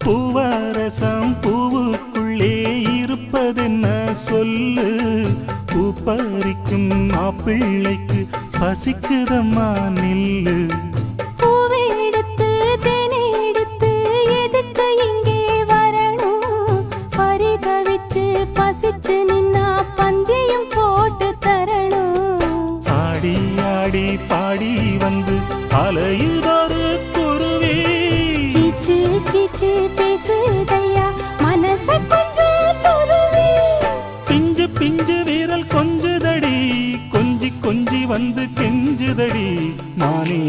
பூவரசம் பூவுக்குள்ளே இருப்பதென்ன சொல்லு, பூ பறிக்கும் மாப்பிள்ளைக்கு பசிக்குதம்மா நில்லு. பூவெடுத்து தேனெடுத்து எதுக்கு இங்கே வரணும், பரிதவிச்சு பசிச்சு நின்னா பந்தியும் போட்டு தரணும். ஆடி ஆடி பாடி வந்து அலையுதொரு குருவி, கீச்சு கீச்சு பேசுதையா மனச கொஞ்சம் துருவி. பிஞ்சு பிஞ்சு வீரல் கொஞ்சுதடி, கொஞ்சி கொஞ்சி வந்து கெஞ்சுதடி மானே